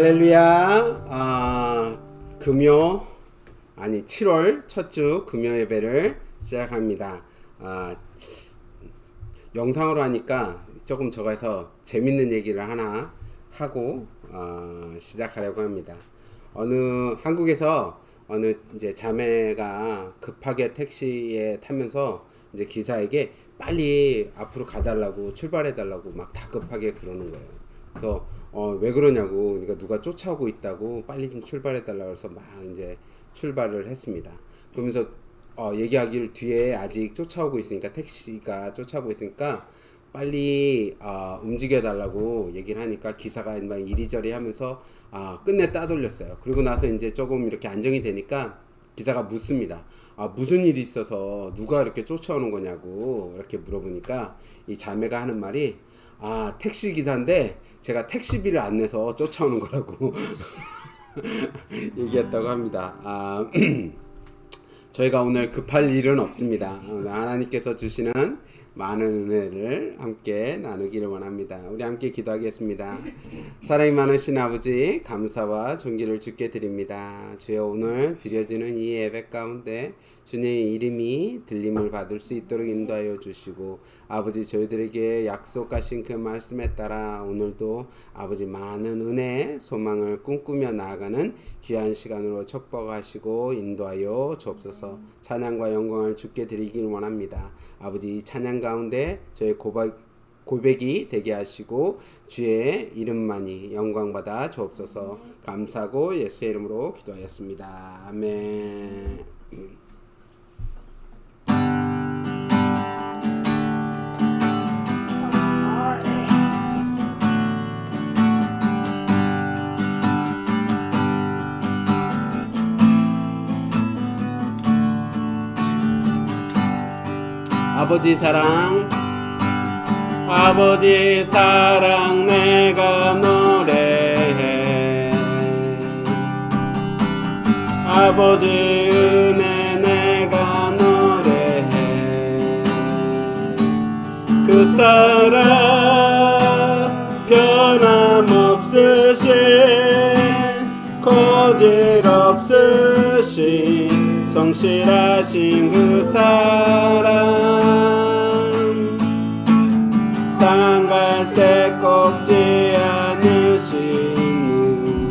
할렐루야. 7월 첫 주 금요 예배를 시작합니다. 영상으로 하니까 조금 적어서 재밌는 얘기를 하나 하고 시작하려고 합니다. 한국에서 어느 이제 자매가 급하게 택시에 타면서 이제 기사에게 빨리 앞으로 가달라고 출발해달라고 막 다급하게 그러는 거예요. 그래서 왜 그러냐고, 그러니까 누가 쫓아오고 있다고 빨리 좀 출발해달라고 해서 막 이제 출발을 했습니다. 그러면서 얘기하기를 뒤에 아직 쫓아오고 있으니까, 택시가 쫓아오고 있으니까 빨리 움직여달라고 얘기를 하니까 기사가 막 이리저리 하면서 끝내 따돌렸어요. 그리고 나서 이제 조금 이렇게 안정이 되니까 기사가 묻습니다. 무슨 일이 있어서 누가 이렇게 쫓아오는 거냐고 이렇게 물어보니까 이 자매가 하는 말이 택시 기사인데 제가 택시비를 안 내서 쫓아오는 거라고 얘기했다고 합니다. 저희가 오늘 급할 일은 없습니다. 하나님께서 주시는 많은 은혜를 함께 나누기를 원합니다. 우리 함께 기도하겠습니다. 사랑이 많으신 아버지, 감사와 존귀를 주께 드립니다. 주여, 오늘 드려지는 이 예배 가운데 주님의 이름이 들림을 받을 수 있도록 인도하여 주시고, 아버지, 저희들에게 약속하신 그 말씀에 따라 오늘도 아버지 많은 은혜, 소망을 꿈꾸며 나아가는 귀한 시간으로 축복하시고 인도하여 주옵소서. 찬양과 영광을 주께 드리길 원합니다. 아버지, 이 찬양 가운데 저희 고백이 되게 하시고 주의 이름만이 영광받아 주옵소서. 감사하고 예수의 이름으로 기도하였습니다. 아멘. 아버지 사랑 내가 노래해. 아버지 은혜 내가 노래해. 그 사랑 변함없으신 거짓없으신 성실하신 그 사랑, 상할 때 꺾지 않으시는,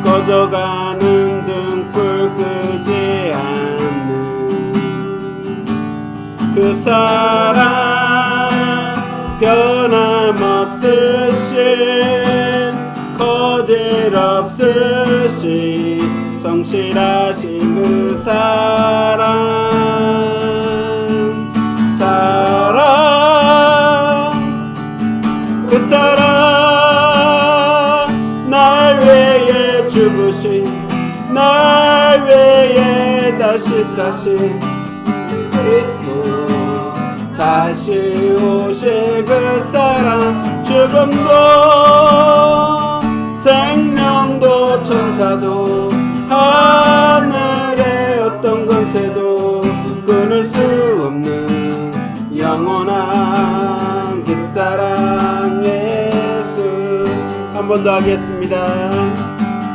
꺼져가는 등불 끄지 않는 그 사랑, 변함없으신 거짓없으신 성실하신 그 사랑, 그 사랑, 날 위해 죽으신, 날 위해 다시 사신 그리스도, 다시 오실 그 사랑, 죽음도 생명도 천사도 하늘의 어떤 권세도 끊을 수 없는 영원한 그 사랑 예수. 한 번 더 하겠습니다.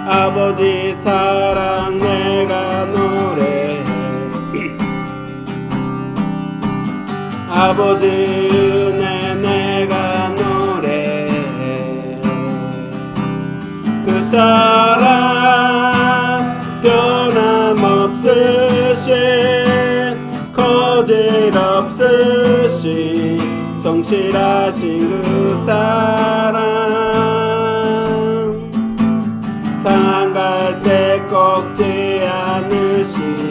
아버지 사랑 내가 노래해. 아버지 은혜 내가 노래해. 그 사랑 변함없으신 거짓없으신 성실하신 그 사랑, 상할 때 꺾지 않으시는,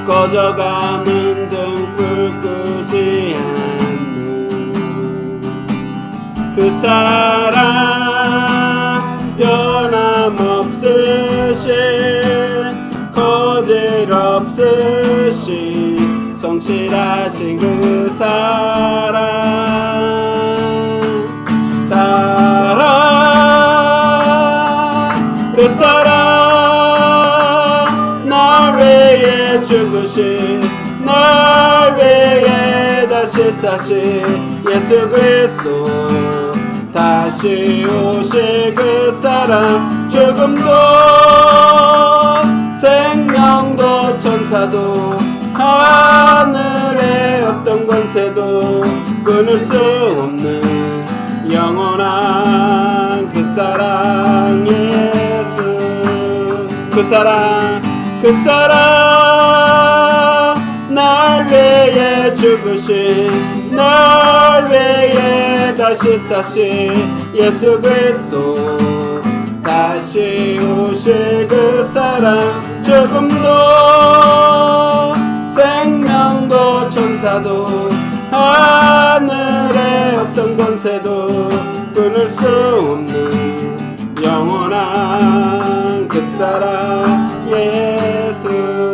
꺼져가는 등불 끄지 않는 그 사랑, 변함없으신 거짓없으신 성실하신 그 사랑, 그 사랑, 날 위해 죽으신, 날 위해 다시 사신 예수 그리스도 다시 오실 그 사랑 죽음도 생명도 천사도 하늘의 어떤 권세도 끊을 수 없는 영원한 그 사랑 예수 그 사랑 날 위해 죽으신 날 위해 다시 사신 예수 그리스도 다시 오실 그 사랑 죽음도 생명도 천사도 하늘의 어떤 권세도 끊을 수 없는 영원한 그 사랑 예수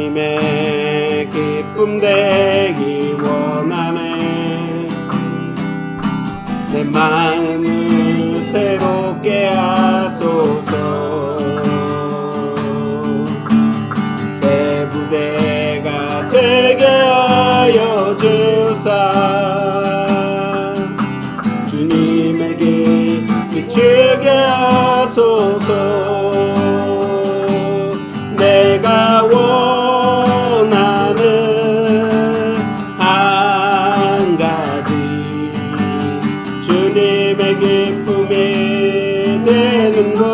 주님의 기쁨 되기 원하네 내 마음을 새롭게 하소서 새 부대가 되게 하여 주사 주님에게 비추게 하소서 내가 원하는 한 가지 주님의 기쁨이 되는 것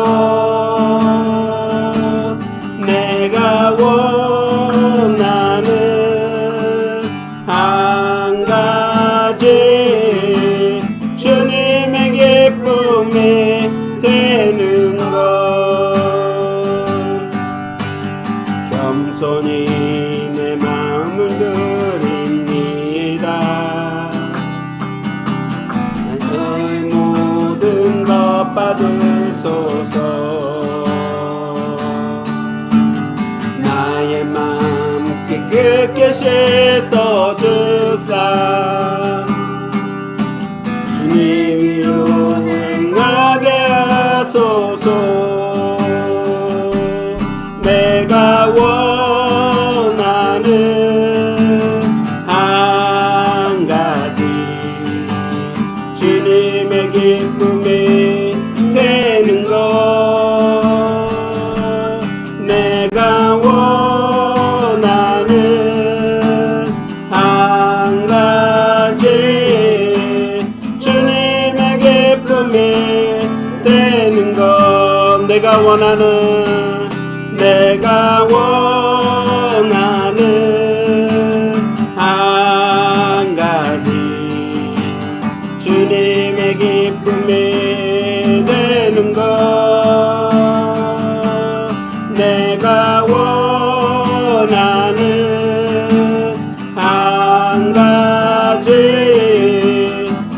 내가 원하는 한 가지 주님의 기쁨이 되는 것 겸손히 내 마음을 드립니다 나의 모든 것 받으소서 나의 마음 깨끗게 씻어 주사 주님이로 행하게 하소서 내가 원하는 한 가지 주님의 기쁨이 되는 것 내가 원하는 한 가지 주님의 기쁨이 되는 것 내가 원하는 한 가지 주님의 기쁨이 되는 것 내가 원하는 한 가지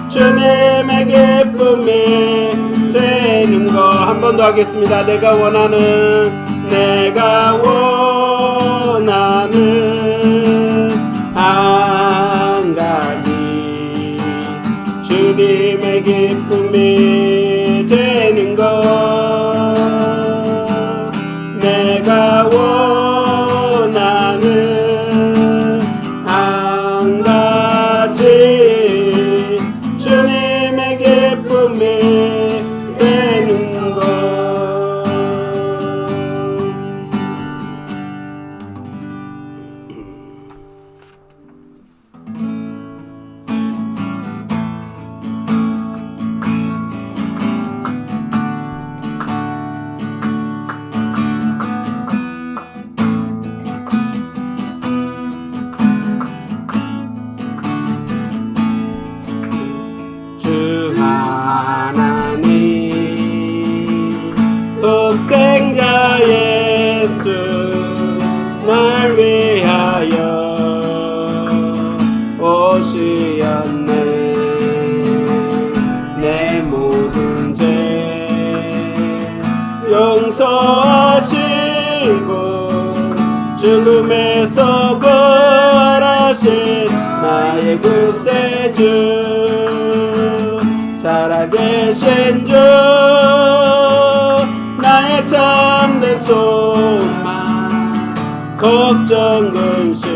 주님의 기쁨이 되는 것 한 번 더 하겠습니다. 내가 원하는 한 가지 주님의 기쁨이 되는 것 내가 원하는 한 가지 주님의 기쁨이 되는 것 주 하나님 독생자 예수 날 위하여 오시었네 내 모든 죄 용서하시고 죽음에서 부활하신 나의 구세주 살아계신 주 나의 참된 소망 걱정 근심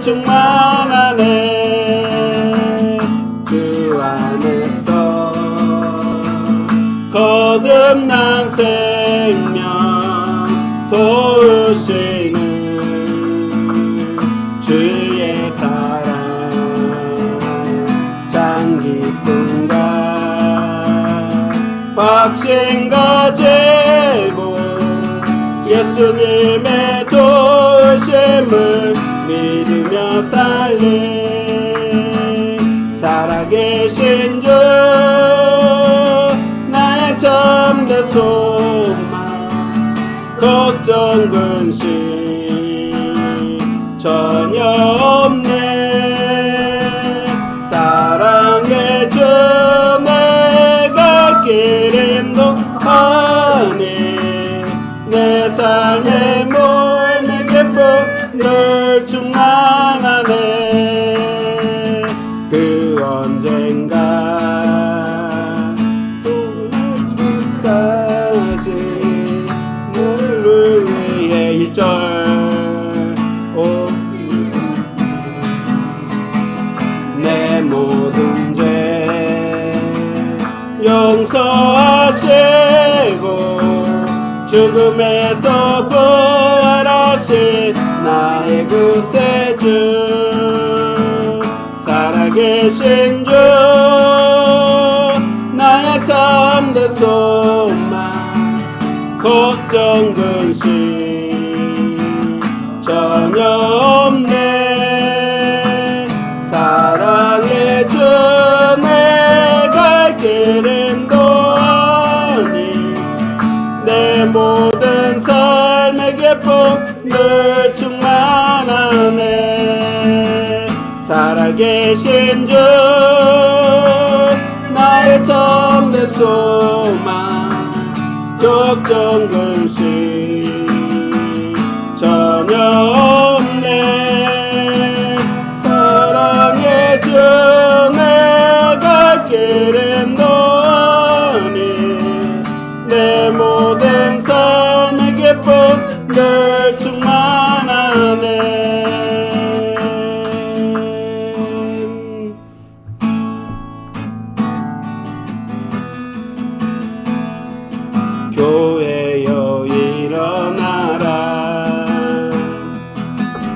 충만하네. 주 안에서 거듭난 생명 도우시는 주의 사랑 참 기쁨과 확신 가지고 예수님의 도우심을 믿으며 살리. 살아계신 주 나의 참된 소망 걱정 근심 전혀 없네. 사랑의 주 내 갈 길 인도하니 내 삶의 몸의 기쁨 늘 충만하네. 그 언젠가 끝까지 너를 위해 일절 내 모든 죄 용서하시고 죽음에서 부활하신 나의 구세주. 살아계신 주 나의 참된 소망 걱정 근심 전혀 없네. 사랑의 주 내 갈 길 인도하니 내 모든 삶의 기쁨 늘 충만하네. 살아계신 주 나의 참된 소망 걱정 근심 전혀 없네. 사랑의 주 내 갈 길 인도하니 내 모든 삶의 기쁨 늘 충만하네. 교회여 일어나라.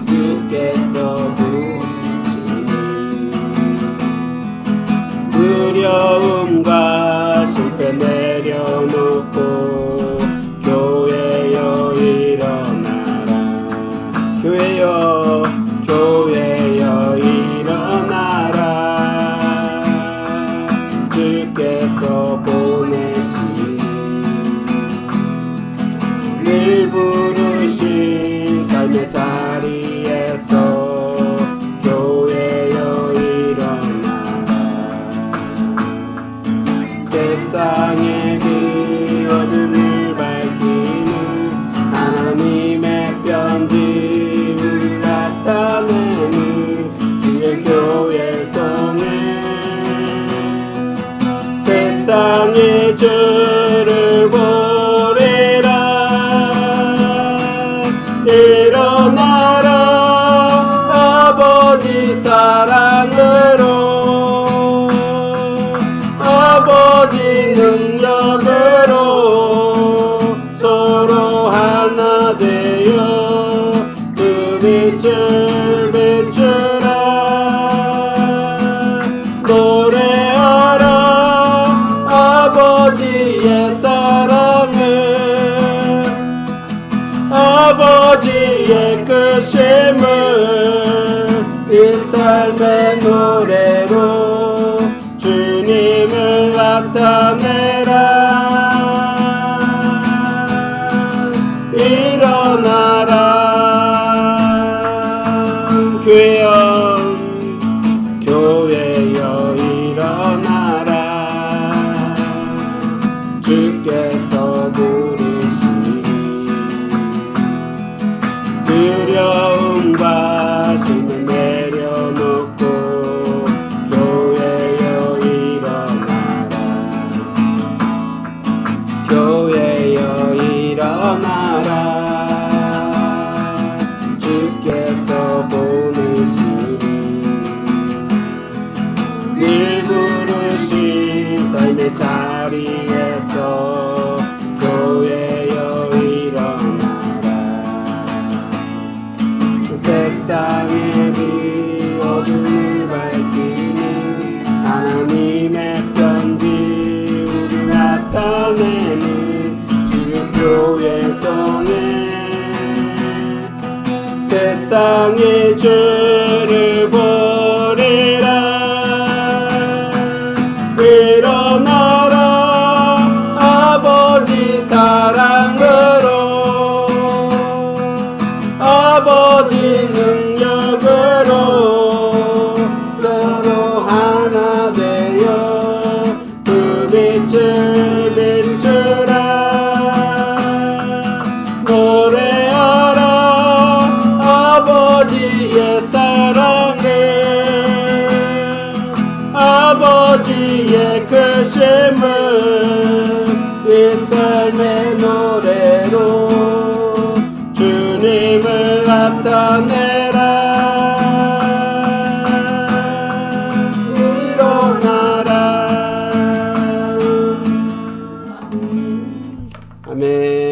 주께서 부르시니 두려움과 실패 내려놓고 교회여 일어나라. 교회여 교회여 일어나라. 주께서 보내신 늘 부르신 삶의 자리에서 교회여 일어나라. 세상의 그 어둠을 밝히는 하나님의 편지 나타내는 주의 교회를 통해 세상의 주를 보리라. 일어나라. 아버지 사랑으로 아버지 능력으로 서로 하나 되어 그 빛을 비추라. 노래하라. 아버지의 사랑을 아버지의 크심을 이 삶의 노래로 주님을 나타내라. 일어나라. 교회여 교회여 일어나라. 주께서 부르시니 두려움과 심을 내려놓고 교회여 일어나라. 하나님의 자리에서 교회여 일어나라. 세상의 빛 어둠을 밝히는 하나님의 편지 우리 나타내는 주교회 통해 세상의 죄를 버리라. 일어나라 아버지 사랑으로 아버지 능력으로 서로 하나 되어 그 빛을 비추라. 노래하라 아버지의 사랑을 아버지의 크심을 이 삶의 노래로 주님을 나타내라. 일어나라. 아멘.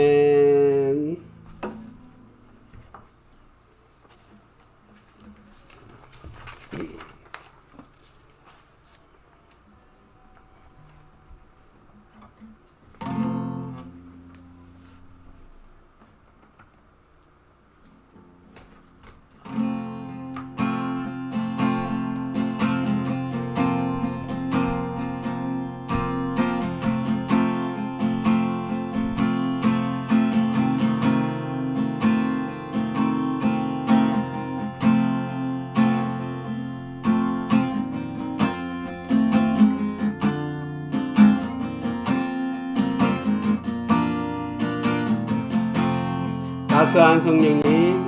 따스한 성령님,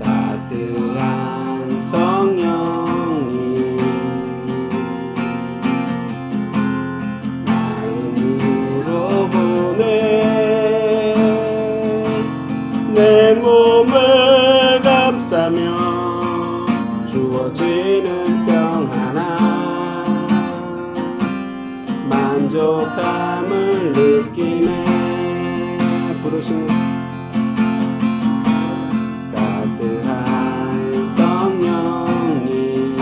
따스한 성령님, 마음으로 보내 내 몸을 감싸며 주어지는 평안함 만족감을 느끼네. 부르시는 따스한 성령님,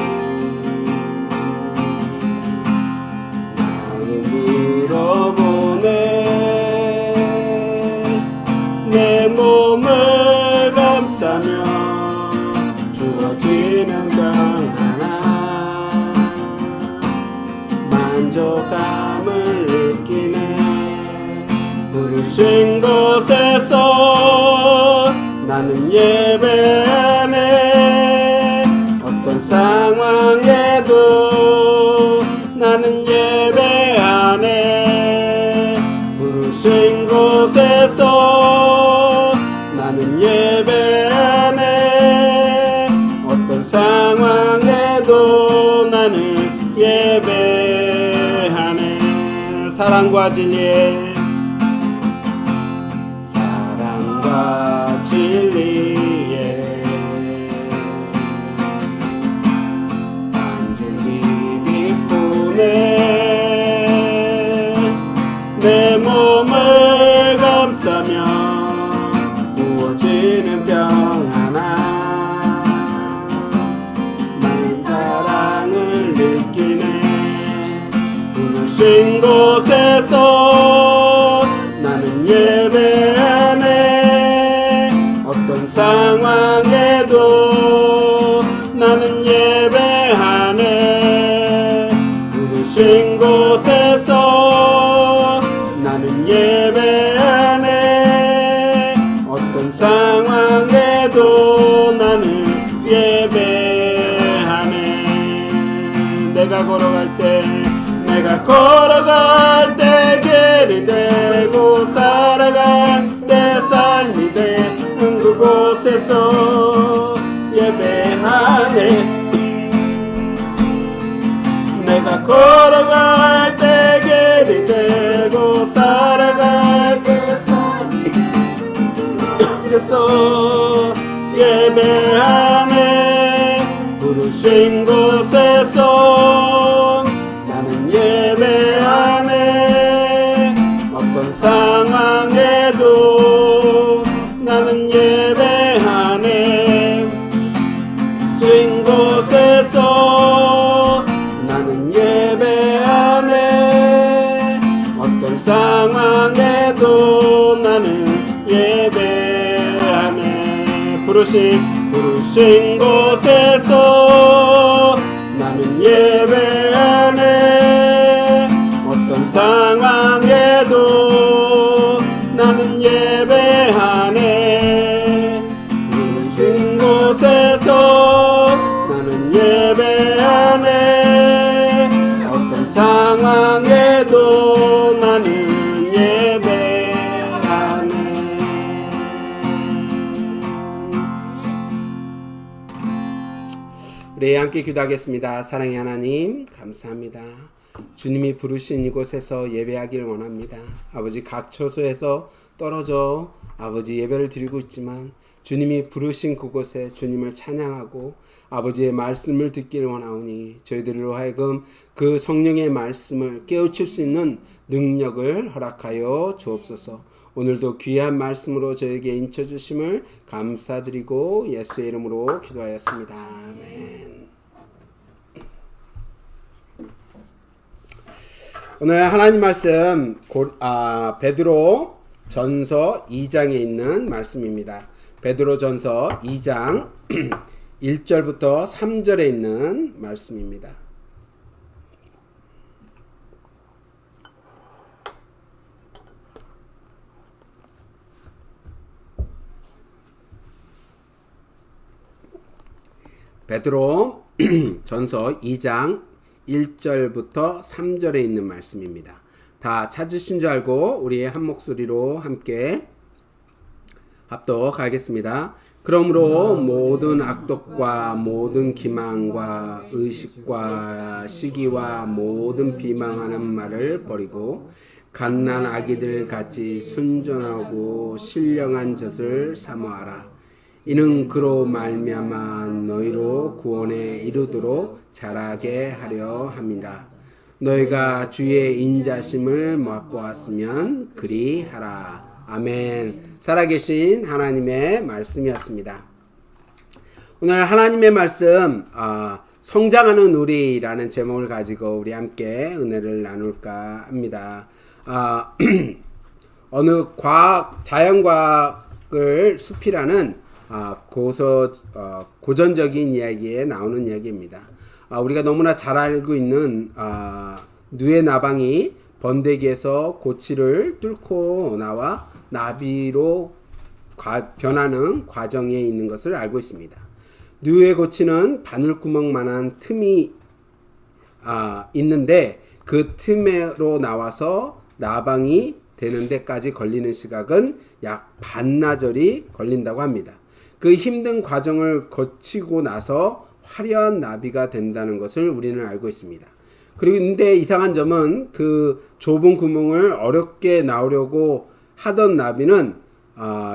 마음으로 보내 내 몸을 감싸며 주어지는 평안함 만족감을 느끼네. 부르신 곳에서 나는 예배하네. 어떤 상황에도 나는 예배하네. 부르신 곳에서 나는 예배하네. 어떤 상황에도 나는 예배하네. 사랑과 진리에 진리에 완전히 기쁘네. 내 몸을 감싸며 부어지는 평안함 내 사랑을 느끼네. 부르신 곳에서 나는 예배하네. 어떤 상황에도 나는 예배하네. 부르신 곳에서 나는 예배하네. 어떤 상황에도 나는 예배하네. 내가 걸어갈 때 길이 되고 살아갈 때 삶이 되는 그곳에서 예배하네. 내가 걸어갈 때 길이 되고 살아갈 때 삶이 그곳에서 예배하네. 부르신 곳에서 나는 상황에도 나는 예배하네. 부르신 곳에서 나는 예배하네. 어떤 상황에도 나는 예배하네. 부르신 곳에서 나는 예배하네. 어떤 상황에도 나는 예배하네. 우리 함께 기도하겠습니다. 사랑의 하나님, 감사합니다. 주님이 부르신 이곳에서 예배하기를 원합니다. 아버지, 각 처소에서 떨어져 아버지 예배를 드리고 있지만 주님이 부르신 그곳에 주님을 찬양하고 아버지의 말씀을 듣기를 원하오니 저희들로 하여금 그 성령의 말씀을 깨우칠 수 있는 능력을 허락하여 주옵소서. 오늘도 귀한 말씀으로 저에게 인쳐주심을 감사드리고 예수의 이름으로 기도하였습니다. 아멘. 오늘 하나님 말씀 베드로 전서 2장에 있는 말씀입니다. 베드로 전서 2장 1절부터 3절에 있는 말씀입니다. 베드로 전서 2장 1절부터 3절에 있는 말씀입니다. 다 찾으신 줄 알고 우리의 한 목소리로 함께 합독하겠습니다. 그러므로 모든 악독과 모든 기망과 의식과 시기와 모든 비방하는 말을 버리고 갓난 아기들 같이 순전하고 신령한 젖을 사모하라. 이는 그로 말미암아 너희로 구원에 이르도록 자라게 하려 함이라. 너희가 주의 인자심을 맛보았으면 그리하라. 아멘. 살아계신 하나님의 말씀이었습니다. 오늘 하나님의 말씀 성장하는 우리라는 제목을 가지고 우리 함께 은혜를 나눌까 합니다. 어느 자연과학을 숲이라는 고전적인 이야기에 나오는 이야기입니다. 우리가 너무나 잘 알고 있는 누에 나방이 번데기에서 고치를 뚫고 나와 나비로 변하는 과정에 있는 것을 알고 있습니다. 누에 고치는 바늘구멍만한 틈이 있는데 그 틈으로 나와서 나방이 되는 데까지 걸리는 시각은 약 반나절이 걸린다고 합니다. 그 힘든 과정을 거치고 나서 화려한 나비가 된다는 것을 우리는 알고 있습니다. 그리고 근데 이상한 점은 그 좁은 구멍을 어렵게 나오려고 하던 나비는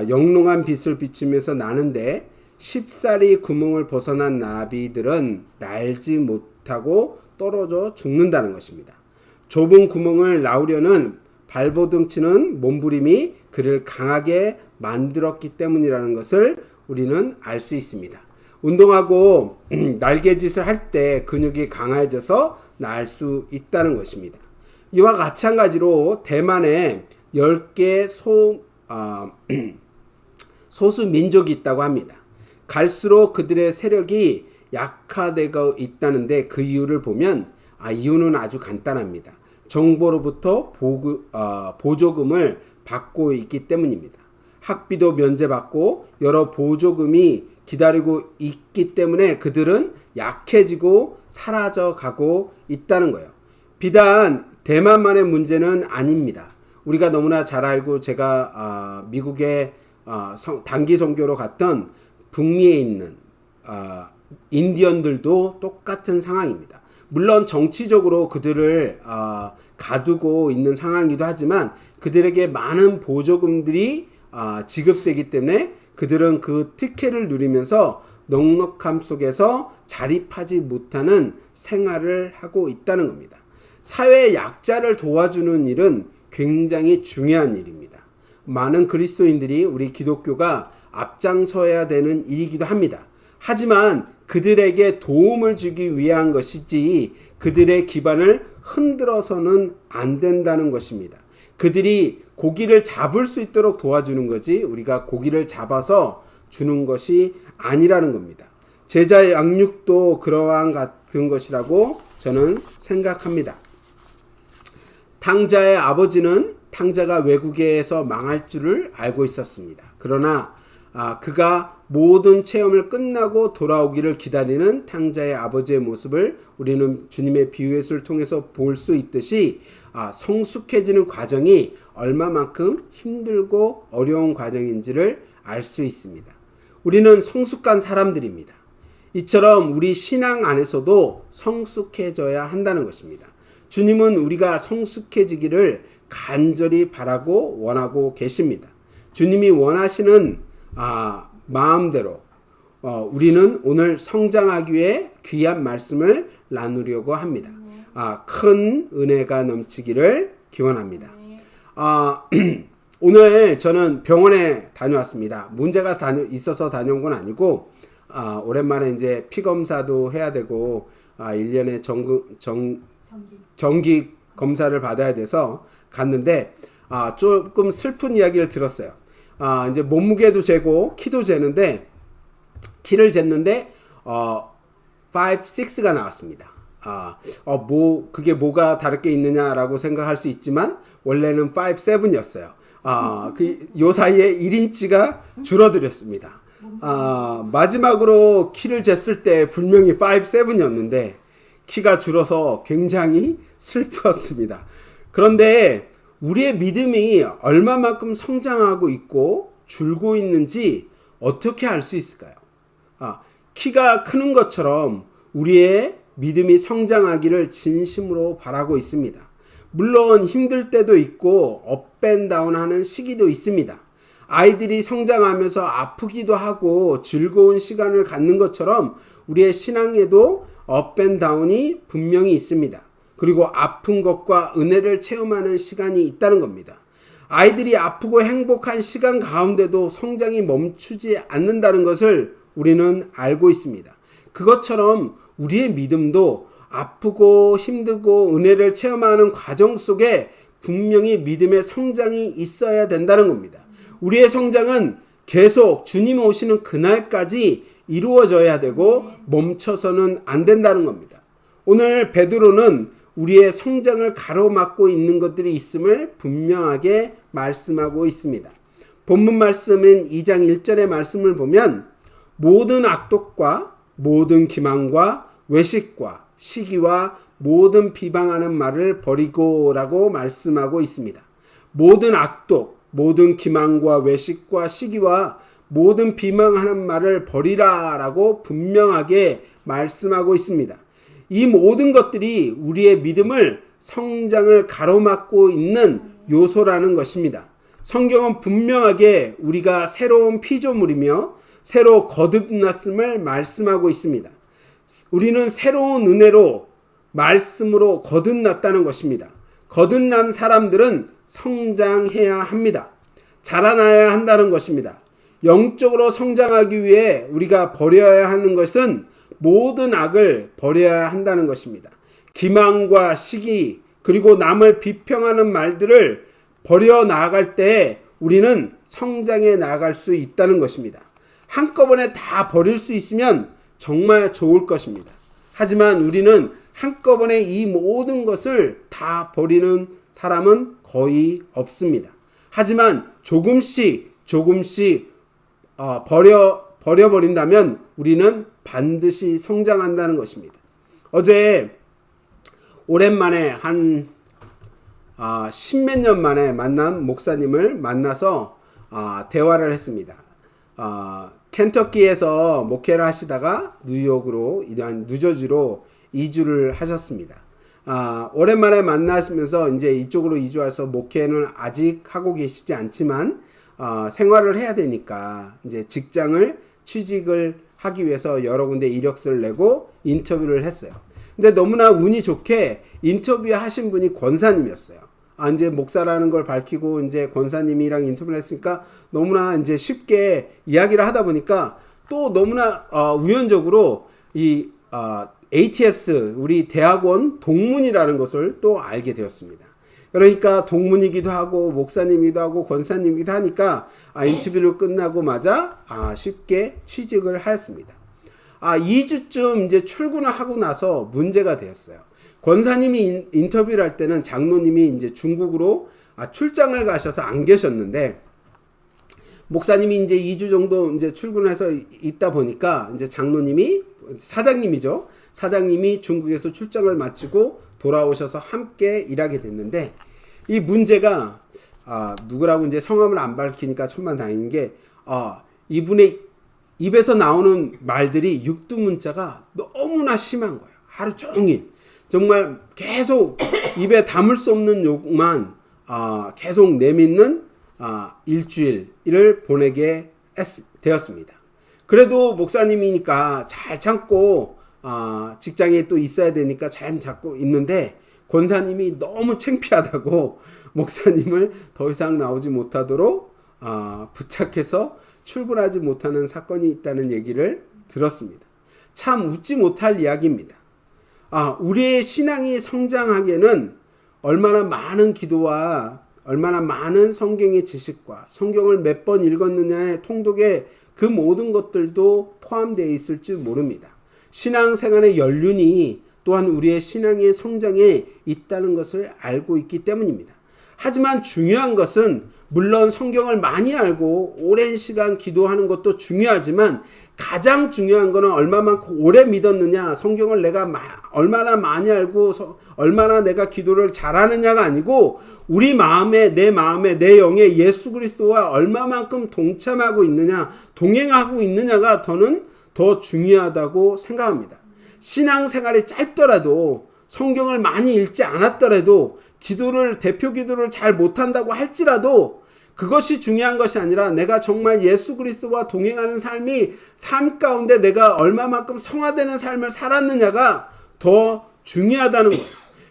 영롱한 빛을 비추면서 나는데 쉽사리 구멍을 벗어난 나비들은 날지 못하고 떨어져 죽는다는 것입니다. 좁은 구멍을 나오려는 발버둥치는 몸부림이 그를 강하게 만들었기 때문이라는 것을 우리는 알 수 있습니다. 운동하고 날개짓을 할 때 근육이 강해져서 날 수 있다는 것입니다. 이와 마찬가지로 대만에 10개 소수 민족이 있다고 합니다. 갈수록 그들의 세력이 약화되고 있다는데 그 이유를 보면 이유는 아주 간단합니다. 정부로부터 보조금을 받고 있기 때문입니다. 학비도 면제받고 여러 보조금이 기다리고 있기 때문에 그들은 약해지고 사라져가고 있다는 거예요. 비단 대만만의 문제는 아닙니다. 우리가 너무나 잘 알고 제가 미국에 단기 선교로 갔던 북미에 있는 인디언들도 똑같은 상황입니다. 물론 정치적으로 그들을 가두고 있는 상황이기도 하지만 그들에게 많은 보조금들이 지급되기 때문에 그들은 그 특혜를 누리면서 넉넉함 속에서 자립하지 못하는 생활을 하고 있다는 겁니다. 사회의 약자를 도와주는 일은 굉장히 중요한 일입니다. 많은 그리스도인들이 우리 기독교가 앞장서야 되는 일이기도 합니다. 하지만 그들에게 도움을 주기 위한 것이지 그들의 기반을 흔들어서는 안 된다는 것입니다. 그들이 고기를 잡을 수 있도록 도와주는 거지 우리가 고기를 잡아서 주는 것이 아니라는 겁니다. 제자의 양육도 그러한 같은 것이라고 저는 생각합니다. 탕자의 아버지는 탕자가 외국에서 망할 줄을 알고 있었습니다. 그러나 그가 모든 체험을 끝나고 돌아오기를 기다리는 탕자의 아버지의 모습을 우리는 주님의 비유를 통해서 볼 수 있듯이 성숙해지는 과정이 얼마만큼 힘들고 어려운 과정인지를 알 수 있습니다. 우리는 성숙한 사람들입니다. 이처럼 우리 신앙 안에서도 성숙해져야 한다는 것입니다. 주님은 우리가 성숙해지기를 간절히 바라고 원하고 계십니다. 주님이 원하시는 마음대로 우리는 오늘 성장하기 위해 귀한 말씀을 나누려고 합니다. 큰 은혜가 넘치기를 기원합니다. 오늘 저는 병원에 다녀왔습니다. 문제가 있어서 다녀온 건 아니고 오랜만에 이제 피 검사도 해야 되고 1년에 정기 검사를 받아야 돼서 갔는데 조금 슬픈 이야기를 들었어요. 이제 몸무게도 재고 키도 재는데 키를 쟀는데 5, 6가 나왔습니다. 그게 뭐가 다를 게 있느냐라고 생각할 수 있지만 원래는 5, 7이었어요. 요 사이에 1인치가 줄어들었습니다. 마지막으로 키를 쟀을 때 분명히 5, 7이었는데 키가 줄어서 굉장히 슬펐습니다. 그런데 우리의 믿음이 얼마만큼 성장하고 있고 줄고 있는지 어떻게 알 수 있을까요? 키가 크는 것처럼 우리의 믿음이 성장하기를 진심으로 바라고 있습니다. 물론 힘들 때도 있고 업앤다운 하는 시기도 있습니다. 아이들이 성장하면서 아프기도 하고 즐거운 시간을 갖는 것처럼 우리의 신앙에도 업앤다운이 분명히 있습니다. 그리고 아픈 것과 은혜를 체험하는 시간이 있다는 겁니다. 아이들이 아프고 행복한 시간 가운데도 성장이 멈추지 않는다는 것을 우리는 알고 있습니다. 그것처럼 우리의 믿음도 아프고 힘들고 은혜를 체험하는 과정 속에 분명히 믿음의 성장이 있어야 된다는 겁니다. 우리의 성장은 계속 주님 오시는 그날까지 이루어져야 되고 멈춰서는 안 된다는 겁니다. 오늘 베드로는 우리의 성장을 가로막고 있는 것들이 있음을 분명하게 말씀하고 있습니다. 본문 말씀은 2장 1절의 말씀을 보면 모든 악독과 모든 기만과 외식과 시기와 모든 비방하는 말을 버리고 라고 말씀하고 있습니다. 모든 악독, 모든 기만과 외식과 시기와 모든 비방하는 말을 버리라 라고 분명하게 말씀하고 있습니다. 이 모든 것들이 우리의 믿음을 성장을 가로막고 있는 요소라는 것입니다. 성경은 분명하게 우리가 새로운 피조물이며 새로 거듭났음을 말씀하고 있습니다. 우리는 새로운 은혜로 말씀으로 거듭났다는 것입니다. 거듭난 사람들은 성장해야 합니다. 자라나야 한다는 것입니다. 영적으로 성장하기 위해 우리가 버려야 하는 것은 모든 악을 버려야 한다는 것입니다. 기만과 시기 그리고 남을 비평하는 말들을 버려 나아갈 때 우리는 성장해 나아갈 수 있다는 것입니다. 한꺼번에 다 버릴 수 있으면 정말 좋을 것입니다. 하지만 우리는 한꺼번에 이 모든 것을 다 버리는 사람은 거의 없습니다. 하지만 조금씩 버려버린다면 우리는 반드시 성장한다는 것입니다. 어제 오랜만에 한 10몇 년 만에 만난 목사님을 만나서 대화를 했습니다. 켄터키에서 목회를 하시다가 뉴욕으로 뉴저지로 이주를 하셨습니다. 오랜만에 만나시면서 이제 이쪽으로 이주해서 목회는 아직 하고 계시지 않지만 생활을 해야 되니까 이제 직장을 취직을 하기 위해서 여러 군데 이력서를 내고 인터뷰를 했어요. 근데 너무나 운이 좋게 인터뷰하신 분이 권사님이었어요. 이제 목사라는 걸 밝히고 이제 권사님이랑 인터뷰를 했으니까 너무나 이제 쉽게 이야기를 하다 보니까 또 너무나 우연적으로 이 ATS 우리 대학원 동문이라는 것을 또 알게 되었습니다. 그러니까 동문이기도 하고 목사님이기도 하고 권사님이기도 하니까 인터뷰를 끝나고마자 쉽게 취직을 하였습니다. 2주쯤 이제 출근을 하고 나서 문제가 되었어요. 권사님이 인터뷰를 할 때는 장로님이 이제 중국으로 출장을 가셔서 안 계셨는데, 목사님이 이제 2주 정도 이제 출근해서 있다 보니까 이제 장로님이, 사장님이죠. 사장님이 중국에서 출장을 마치고 돌아오셔서 함께 일하게 됐는데, 이 문제가 누구라고 이제 성함을 안 밝히니까 천만다행인 게 이분의 입에서 나오는 말들이 육두문자가 너무나 심한 거예요. 하루 종일 정말 계속 입에 담을 수 없는 욕만 계속 내뱉는 일주일을 보내게 되었습니다. 그래도 목사님이니까 잘 참고 직장에 또 있어야 되니까 잘 참고 있는데, 권사님이 너무 창피하다고 목사님을 더 이상 나오지 못하도록 부착해서 출근하지 못하는 사건이 있다는 얘기를 들었습니다. 참 웃지 못할 이야기입니다. 우리의 신앙이 성장하기에는 얼마나 많은 기도와 얼마나 많은 성경의 지식과 성경을 몇 번 읽었느냐의 통독에 그 모든 것들도 포함되어 있을 줄 모릅니다. 신앙생활의 연륜이 또한 우리의 신앙의 성장에 있다는 것을 알고 있기 때문입니다. 하지만 중요한 것은, 물론 성경을 많이 알고 오랜 시간 기도하는 것도 중요하지만, 가장 중요한 것은 얼마만큼 오래 믿었느냐, 성경을 내가 얼마나 많이 알고 얼마나 내가 기도를 잘하느냐가 아니고, 우리 마음에, 내 영에 예수 그리스도와 얼마만큼 동참하고 있느냐, 동행하고 있느냐가 저는 더 중요하다고 생각합니다. 신앙생활이 짧더라도, 성경을 많이 읽지 않았더라도, 대표 기도를 잘 못한다고 할지라도 그것이 중요한 것이 아니라, 내가 정말 예수 그리스도와 동행하는 삶 가운데 내가 얼마만큼 성화되는 삶을 살았느냐가 더 중요하다는 거예요.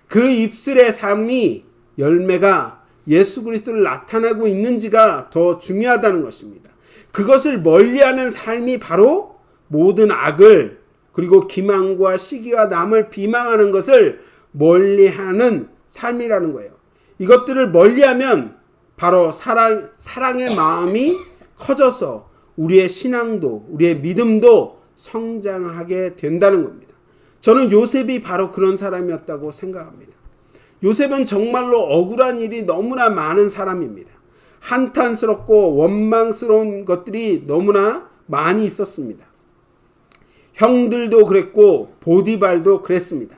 그 입술의 삶이, 열매가 예수 그리스도를 나타내고 있는지가 더 중요하다는 것입니다. 그것을 멀리하는 삶이 바로 모든 악을, 그리고 기만과 시기와 남을 비방하는 것을 멀리하는 삶이라는 거예요. 이것들을 멀리하면 바로 사랑의 마음이 커져서 우리의 신앙도, 우리의 믿음도 성장하게 된다는 겁니다. 저는 요셉이 바로 그런 사람이었다고 생각합니다. 요셉은 정말로 억울한 일이 너무나 많은 사람입니다. 한탄스럽고 원망스러운 것들이 너무나 많이 있었습니다. 형들도 그랬고 보디발도 그랬습니다.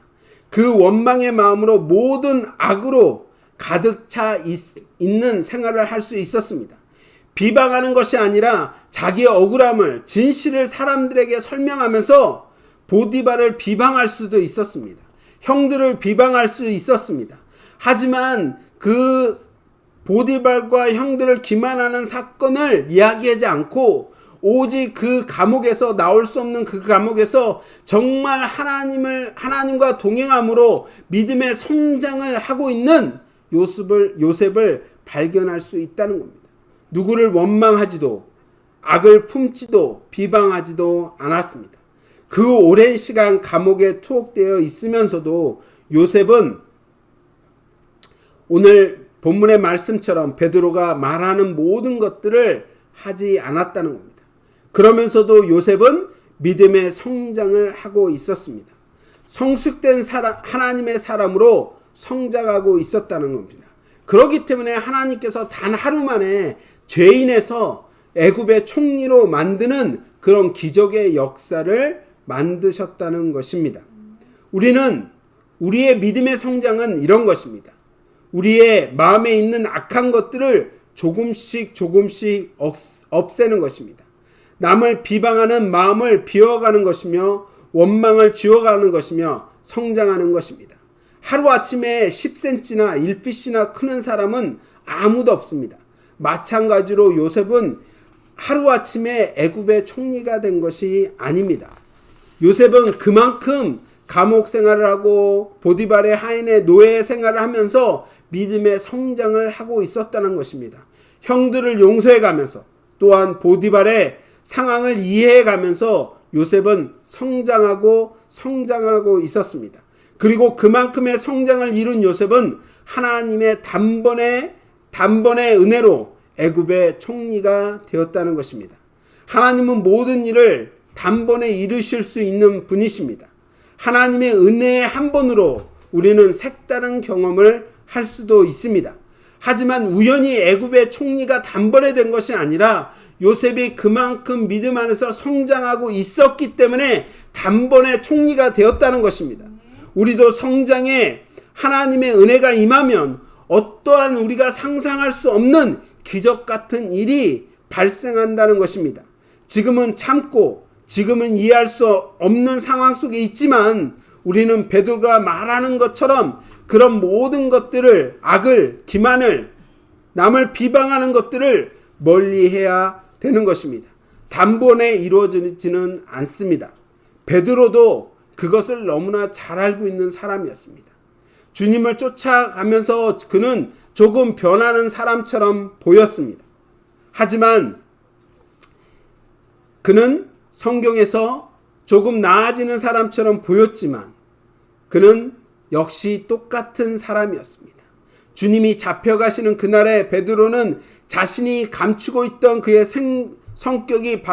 그 원망의 마음으로 모든 악으로 가득 차 있는 생활을 할 수 있었습니다. 비방하는 것이 아니라 자기의 억울함을, 진실을 사람들에게 설명하면서 보디발을 비방할 수도 있었습니다. 형들을 비방할 수 있었습니다. 하지만 그 보디발과 형들을 기만하는 사건을 이야기하지 않고, 오직 그 감옥에서 나올 수 없는 그 감옥에서 정말 하나님과 동행함으로 믿음의 성장을 하고 있는 요셉을 발견할 수 있다는 겁니다. 누구를 원망하지도, 악을 품지도, 비방하지도 않았습니다. 그 오랜 시간 감옥에 투옥되어 있으면서도 요셉은 오늘 본문의 말씀처럼 베드로가 말하는 모든 것들을 하지 않았다는 겁니다. 그러면서도 요셉은 믿음의 성장을 하고 있었습니다. 성숙된 하나님의 사람으로 성장하고 있었다는 겁니다. 그렇기 때문에 하나님께서 단 하루 만에 죄인에서 애굽의 총리로 만드는 그런 기적의 역사를 만드셨다는 것입니다. 우리의 믿음의 성장은 이런 것입니다. 우리의 마음에 있는 악한 것들을 조금씩 없애는 것입니다. 남을 비방하는 마음을 비워가는 것이며, 원망을 지워가는 것이며, 성장하는 것입니다. 하루아침에 10cm나 1핏이나 크는 사람은 아무도 없습니다. 마찬가지로 요셉은 하루아침에 애굽의 총리가 된 것이 아닙니다. 요셉은 그만큼 감옥 생활을 하고 보디발의 하인의 노예 생활을 하면서 믿음의 성장을 하고 있었다는 것입니다. 형들을 용서해가면서, 또한 보디발의 상황을 이해해가면서 요셉은 성장하고 있었습니다. 그리고 그만큼의 성장을 이룬 요셉은 하나님의 단번의 은혜로 애굽의 총리가 되었다는 것입니다. 하나님은 모든 일을 단번에 이루실 수 있는 분이십니다. 하나님의 은혜의 한 번으로 우리는 색다른 경험을 할 수도 있습니다. 하지만 우연히 애굽의 총리가 단번에 된 것이 아니라 요셉이 그만큼 믿음 안에서 성장하고 있었기 때문에 단번에 총리가 되었다는 것입니다. 우리도 성장에 하나님의 은혜가 임하면 어떠한 우리가 상상할 수 없는 기적 같은 일이 발생한다는 것입니다. 지금은 참고 지금은 이해할 수 없는 상황 속에 있지만 우리는 베드로가 말하는 것처럼 그런 모든 것들을, 악을, 기만을, 남을 비방하는 것들을 멀리해야 되는 것입니다. 단번에 이루어지지는 않습니다. 베드로도 그것을 너무나 잘 알고 있는 사람이었습니다. 주님을 쫓아가면서 그는 조금 변하는 사람처럼 보였습니다. 하지만 그는 성경에서 조금 나아지는 사람처럼 보였지만 그는 역시 똑같은 사람이었습니다. 주님이 잡혀가시는 그날에 베드로는 자신이 감추고 있던 그의 성격이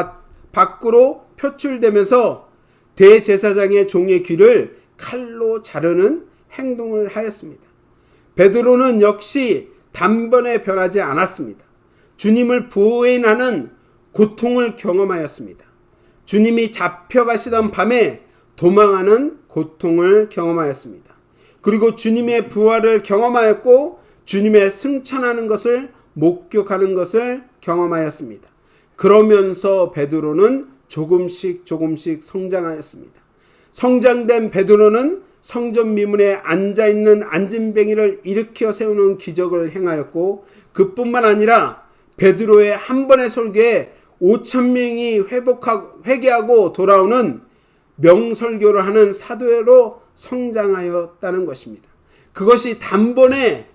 밖으로 표출되면서 대제사장의 종의 귀를 칼로 자르는 행동을 하였습니다. 베드로는 역시 단번에 변하지 않았습니다. 주님을 부인하는 고통을 경험하였습니다. 주님이 잡혀가시던 밤에 도망하는 고통을 경험하였습니다. 그리고 주님의 부활을 경험하였고 주님의 승천하는 것을 목격하는 것을 경험하였습니다. 그러면서 베드로는 조금씩 성장하였습니다. 성장된 베드로는 성전 미문에 앉아있는 안진뱅이를 일으켜 세우는 기적을 행하였고 그뿐만 아니라 베드로의 한 번의 설교에 5,000명이 회개하고 돌아오는 명설교를 하는 사도로 성장하였다는 것입니다. 그것이 단번에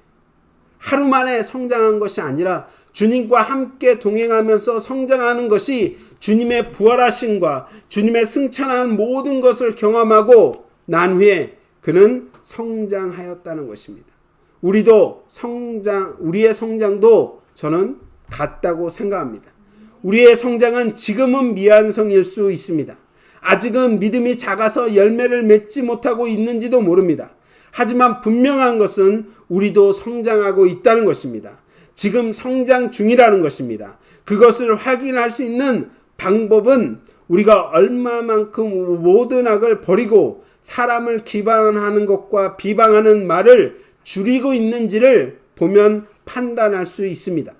하루 만에 성장한 것이 아니라 주님과 함께 동행하면서 성장하는 것이 주님의 부활하심과 주님의 승천한 모든 것을 경험하고 난 후에 그는 성장하였다는 것입니다. 우리의 성장도 저는 같다고 생각합니다. 우리의 성장은 지금은 미완성일 수 있습니다. 아직은 믿음이 작아서 열매를 맺지 못하고 있는지도 모릅니다. 하지만 분명한 것은 우리도 성장하고 있다는 것입니다. 지금 성장 중이라는 것입니다. 그것을 확인할 수 있는 방법은 우리가 얼마만큼 모든 악을 버리고 사람을 기반하는 것과 비방하는 말을 줄이고 있는지를 보면 판단할 수 있습니다.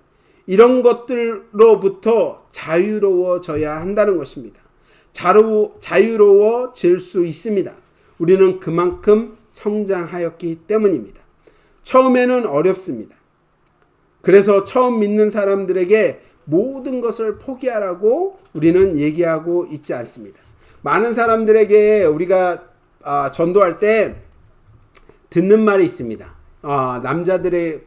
이런 것들로부터 자유로워져야 한다는 것입니다. 자유로워질 수 있습니다. 우리는 그만큼 성장하였기 때문입니다. 처음에는 어렵습니다. 그래서 처음 믿는 사람들에게 모든 것을 포기하라고 우리는 얘기하고 있지 않습니다. 많은 사람들에게 우리가 전도할 때 듣는 말이 있습니다. 남자들의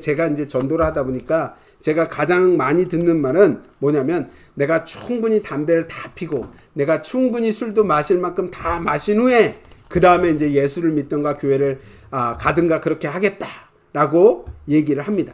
제가 전도를 하다 보니까 제가 가장 많이 듣는 말은 뭐냐면 내가 충분히 담배를 다 피고 내가 충분히 술도 마실 만큼 다 마신 후에 그 다음에 이제 예수를 믿든가 교회를 가든가 그렇게 하겠다라고 얘기를 합니다.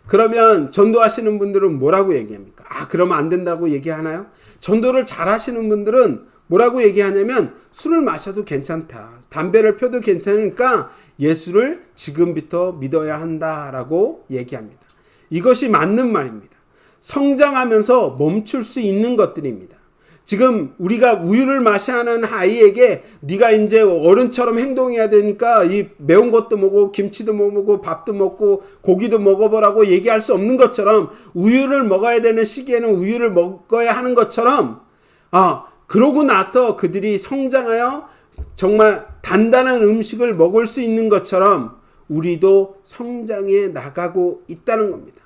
그러면 전도하시는 분들은 뭐라고 얘기합니까? 그러면 안 된다고 얘기하나요? 전도를 잘 하시는 분들은 뭐라고 얘기하냐면 술을 마셔도 괜찮다. 담배를 펴도 괜찮으니까 예수를 지금부터 믿어야 한다라고 얘기합니다. 이것이 맞는 말입니다. 성장하면서 멈출 수 있는 것들입니다. 지금 우리가 우유를 마셔야 하는 아이에게 네가 이제 어른처럼 행동해야 되니까 이 매운 것도 먹고 김치도 먹고 밥도 먹고 고기도 먹어보라고 얘기할 수 없는 것처럼 우유를 먹어야 되는 시기에는 우유를 먹어야 하는 것처럼 그러고 나서 그들이 성장하여 정말 단단한 음식을 먹을 수 있는 것처럼 우리도 성장해 나가고 있다는 겁니다.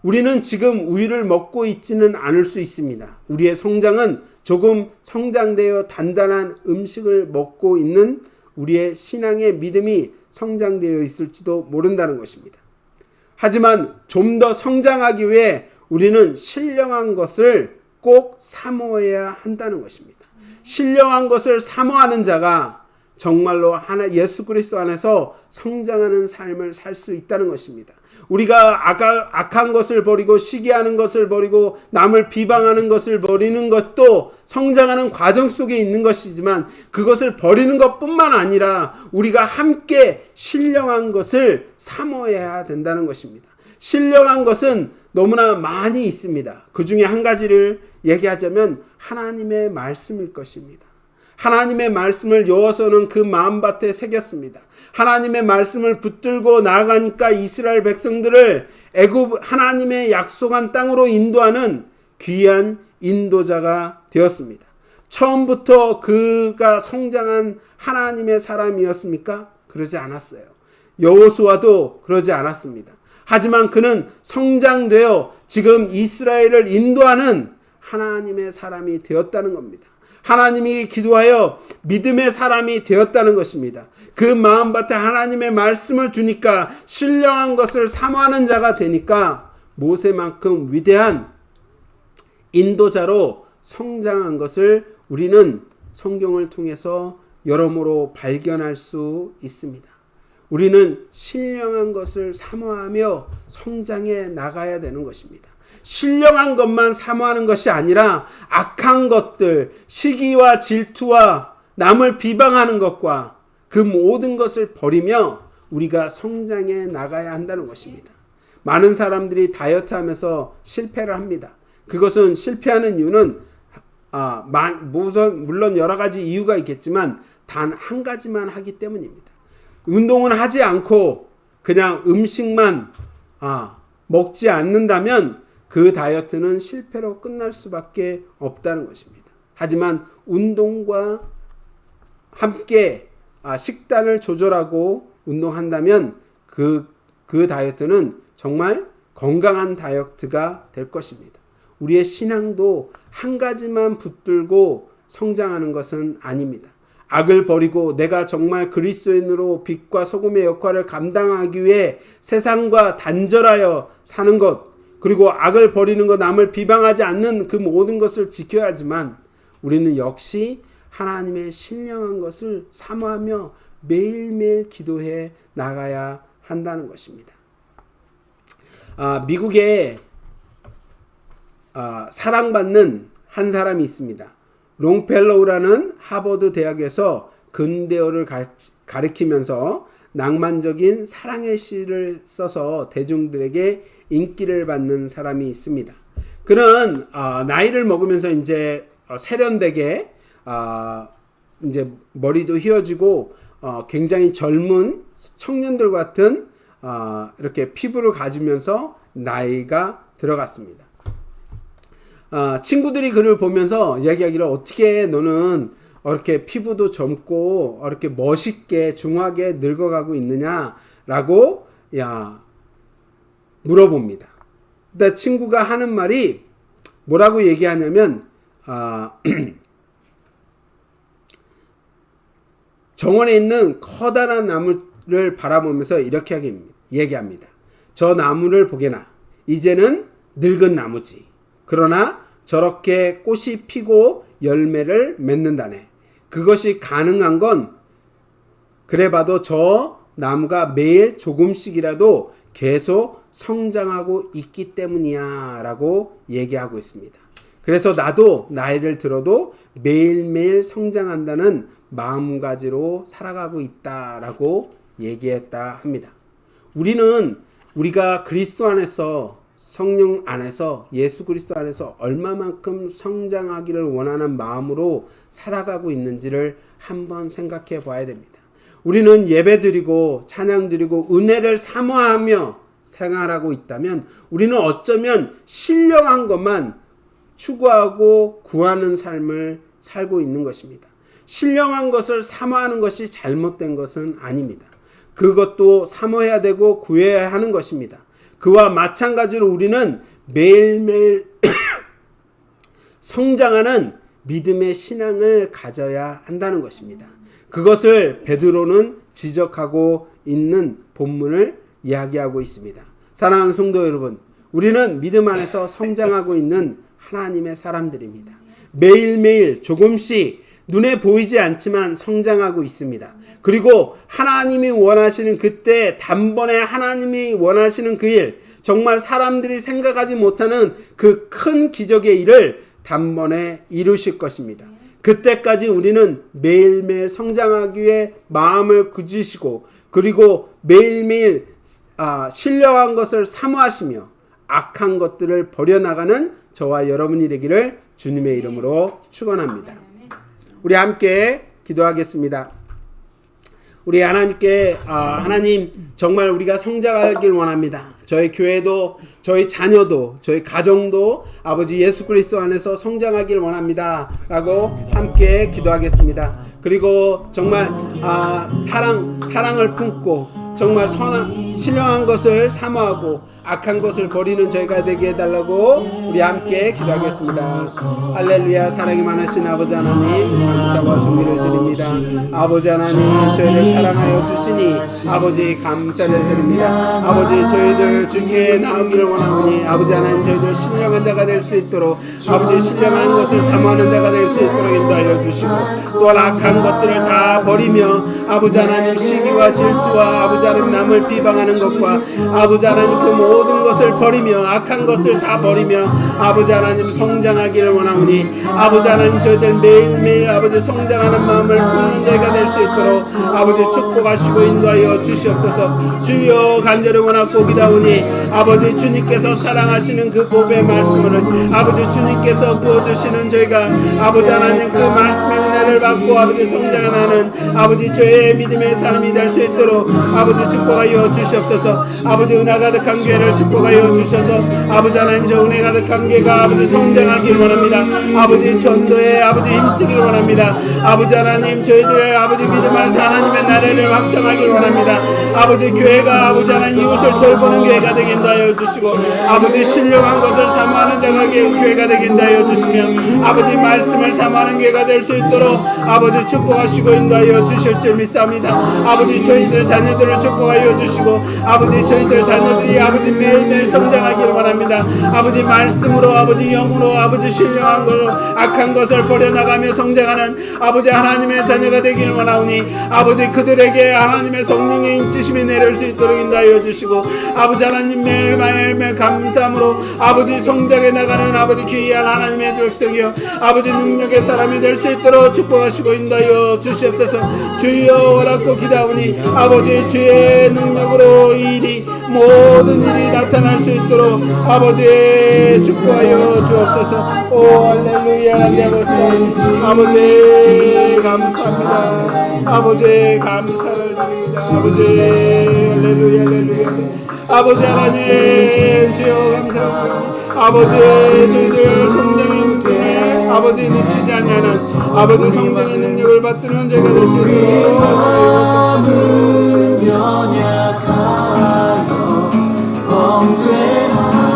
우리는 지금 우유를 먹고 있지는 않을 수 있습니다. 우리의 성장은 조금 성장되어 단단한 음식을 먹고 있는 우리의 신앙의 믿음이 성장되어 있을지도 모른다는 것입니다. 하지만 좀 더 성장하기 위해 우리는 신령한 것을 꼭 사모해야 한다는 것입니다. 신령한 것을 사모하는 자가 정말로 예수 그리스도 안에서 성장하는 삶을 살 수 있다는 것입니다. 우리가 악한 것을 버리고 시기하는 것을 버리고 남을 비방하는 것을 버리는 것도 성장하는 과정 속에 있는 것이지만, 그것을 버리는 것뿐만 아니라 우리가 함께 신령한 것을 사모해야 된다는 것입니다. 신령한 것은 너무나 많이 있습니다. 그 중에 한 가지를 얘기하자면 하나님의 말씀일 것입니다. 하나님의 말씀을 여호수아는 그 마음밭에 새겼습니다. 하나님의 말씀을 붙들고 나아가니까 이스라엘 백성들을 하나님의 약속한 땅으로 인도하는 귀한 인도자가 되었습니다. 처음부터 그가 성장한 하나님의 사람이었습니까? 그러지 않았어요. 여호수아도 그러지 않았습니다. 하지만 그는 성장되어 지금 이스라엘을 인도하는 하나님의 사람이 되었다는 겁니다. 하나님이 기도하여 믿음의 사람이 되었다는 것입니다. 그 마음밭에 하나님의 말씀을 주니까 신령한 것을 사모하는 자가 되니까 모세만큼 위대한 인도자로 성장한 것을 우리는 성경을 통해서 여러모로 발견할 수 있습니다. 우리는 신령한 것을 사모하며 성장해 나가야 되는 것입니다. 신령한 것만 사모하는 것이 아니라 악한 것들, 시기와 질투와 남을 비방하는 것과 그 모든 것을 버리며 우리가 성장해 나가야 한다는 것입니다. 많은 사람들이 다이어트 하면서 실패를 합니다. 그것은 실패하는 이유는 물론 여러 가지 이유가 있겠지만 단 한 가지만 하기 때문입니다. 운동은 하지 않고 그냥 음식만 먹지 않는다면 그 다이어트는 실패로 끝날 수밖에 없다는 것입니다. 하지만 운동과 함께 식단을 조절하고 운동한다면 그 다이어트는 정말 건강한 다이어트가 될 것입니다. 우리의 신앙도 한 가지만 붙들고 성장하는 것은 아닙니다. 악을 버리고 내가 정말 그리스도인으로 빛과 소금의 역할을 감당하기 위해 세상과 단절하여 사는 것, 그리고 악을 버리는 것, 남을 비방하지 않는 그 모든 것을 지켜야 하지만 우리는 역시 하나님의 신령한 것을 사모하며 매일매일 기도해 나가야 한다는 것입니다. 미국에 사랑받는 한 사람이 있습니다. 롱펠로우라는 하버드 대학에서 근대어를 가르치면서 낭만적인 사랑의 시를 써서 대중들에게 인기를 받는 사람이 있습니다. 그는 나이를 먹으면서 이제 세련되게 이제 머리도 휘어지고 굉장히 젊은 청년들 같은 이렇게 피부를 가지면서 나이가 들어갔습니다. 친구들이 그를 보면서 이야기하기를, 어떻게 너는 이렇게 피부도 젊고 이렇게 멋있게 중하게 늙어가고 있느냐라고 물어봅니다. 근데 친구가 하는 말이 뭐라고 얘기하냐면 정원에 있는 커다란 나무를 바라보면서 이렇게 얘기합니다. 저 나무를 보게나, 이제는 늙은 나무지. 그러나 저렇게 꽃이 피고 열매를 맺는다네. 그것이 가능한 건 그래 봐도 저 나무가 매일 조금씩이라도 계속 성장하고 있기 때문이야 라고 얘기하고 있습니다. 그래서 나도 나이를 들어도 매일매일 성장한다는 마음가지로 살아가고 있다라고 얘기했다 합니다. 우리가 그리스도 안에서, 성령 안에서, 예수 그리스도 안에서 얼마만큼 성장하기를 원하는 마음으로 살아가고 있는지를 한번 생각해 봐야 됩니다. 우리는 예배드리고 찬양드리고 은혜를 사모하며 생활하고 있다면 우리는 어쩌면 신령한 것만 추구하고 구하는 삶을 살고 있는 것입니다. 신령한 것을 사모하는 것이 잘못된 것은 아닙니다. 그것도 사모해야 되고 구해야 하는 것입니다. 그와 마찬가지로 우리는 매일매일 성장하는 믿음의 신앙을 가져야 한다는 것입니다. 그것을 베드로는 지적하고 있는 본문을 이야기하고 있습니다. 사랑하는 성도 여러분, 우리는 믿음 안에서 성장하고 있는 하나님의 사람들입니다. 매일매일 조금씩 눈에 보이지 않지만 성장하고 있습니다. 그리고 하나님이 원하시는 그때 단번에 하나님이 원하시는 그 일, 정말 사람들이 생각하지 못하는 그 큰 기적의 일을 단번에 이루실 것입니다. 그때까지 우리는 매일매일 성장하기 위해 마음을 굳으시고 그리고 매일매일 신령한 것을 사모하시며 악한 것들을 버려나가는 저와 여러분이 되기를 주님의 이름으로 축원합니다. 우리 함께 기도하겠습니다. 우리 하나님께 하나님 정말 우리가 성장하길 원합니다. 저희 교회도 저희 자녀도 저희 가정도 아버지 예수 그리스도 안에서 성장하길 원합니다 라고 함께 기도하겠습니다. 그리고 정말 사랑을 품고 정말 신령한 것을 사모하고 악한 것을 버리는 저희가 되게 해달라고 우리 함께 기도하겠습니다. 할렐루야. 사랑이 많으신 아버지 하나님 감사와 존귀를 드립니다. 아버지 하나님 저희를 사랑하여 주시니 아버지 감사를 드립니다. 아버지 저희들 주께 나오기를 원하오니 아버지 하나님 저희들 신령한 자가 될 수 있도록 아버지 신령한 것을 사모하는 자가 될 수 있도록 인도하여 주시고 또한 악한 것들을 다 버리며 아버지 하나님 시기와 질투와 아버지 하나님 남을 비방하는 것과 아버지 하나님 그 모든 것을 버리며 악한 것을 다 버리며 아버지 하나님 성장하기를 원하오니 아버지 하나님 저희들 매일매일 아버지 성장하는 마음을 품는 자가 될 수 있도록 아버지 축복하시고 인도하여 주시옵소서. 주여 간절히 원하고 기도하오니 아버지 주님께서 사랑하시는 그 복의 말씀을 아버지 주님께서 부어주시는 저희가 아버지 하나님 그 말씀의 은혜를 받고 아버지 성장하는 아버지 저의 믿음의 사람이 될 수 있도록 아버지 축복하여 주시옵소서. 아버지 은혜 가득한 교회를 축복하여 주셔서 아버지 하나님 저 은혜 가득한 교회가 아버지 성장하기를 원합니다. 아버지 전도에 아버지 힘쓰기를 원합니다. 아버지 하나님 저희들의 아버지 믿음 안에서 하나님의 나라를 확장하기를 원합니다. 아버지 교회가 아버지 하나님 이웃을 돌보는 교회가 되게 인도하여 주시고 아버지 신령한 것을 사모하는 자가 교회가 되게 인도하여 주시며 아버지 말씀을 사모하는 교회가 될 수 있도록 아버지 축복하시고 인도하여 주실 줄 믿사옵니다. 아버지 저희들 자녀들을 축복하여 주시고 아버지 저희들 자녀들이 아버지 매일매일 성장하기를 원합니다. 아버지 말씀으로 아버지 영으로 아버지 신령한 것으로 악한 것을 버려나가며 성장하는 아버지 하나님의 자녀가 되기를 원하오니 아버지 그들에게 하나님의 성령의 인치심이 내릴 수 있도록 인도하여 주시고 아버지 하나님 매일매일 감사함으로 아버지 성장해 나가는 아버지 귀한 하나님의 백성이여 아버지 능력의 사람이 될 수 있도록 축복하시고 인도하여 주시옵소서. 주여 허락고 기도하오니 아버지 주의 능력으로 모든 일이 나타날 수 있도록 아버지 축복하여 주옵소서. 오 할렐루야 할렐루야. 아버지 감사합니다. 아버지 감사를 드립니다. 아버지 할렐루야 할렐루야. 아버지 하나님 주여 감사합니다. 아버지 저희들 성장의 아버지 놓치지 않냐는 아버지 성장의 능력을 받드는 제가 될 수 있도록 연약하여 범죄하기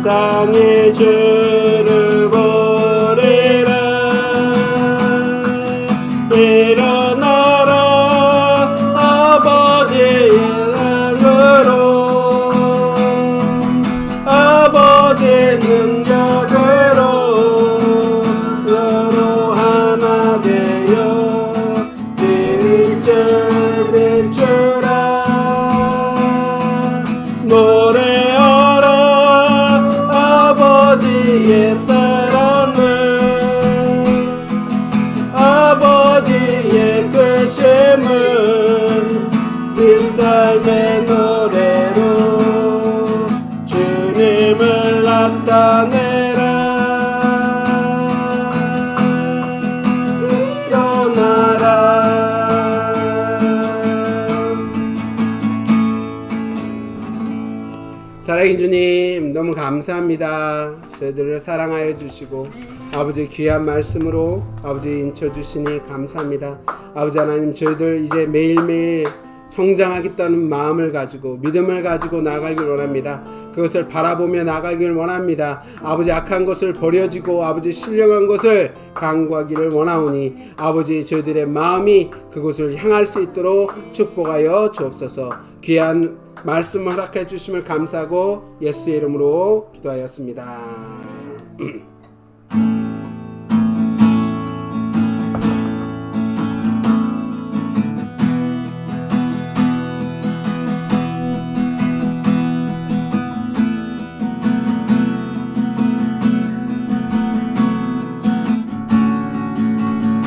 세상의 주를 보리라. 일어나라 아버지의 은혜로 아버지의 능력으로 서로 하나 되어 빛을 비추라. 노래하라 아버지의 사랑을 아버지의 크심을 새 삶의 노래로 주님을 나타내라. 일어나라. 사랑의 주님, 너무 감사합니다. 저희들을 사랑하여 주시고 아버지 귀한 말씀으로 아버지 인쳐주시니 감사합니다. 아버지 하나님, 저희들 이제 매일매일 성장하겠다는 마음을 가지고 믿음을 가지고 나가길 원합니다. 그것을 바라보며 나가길 원합니다. 아버지 악한 것을 버려지고 아버지 신령한 것을 강구하기를 원하오니 아버지 저희들의 마음이 그곳을 향할 수 있도록 축복하여 주옵소서. 귀한 말씀 허락해 주심을 감사하고 예수의 이름으로 기도하였습니다.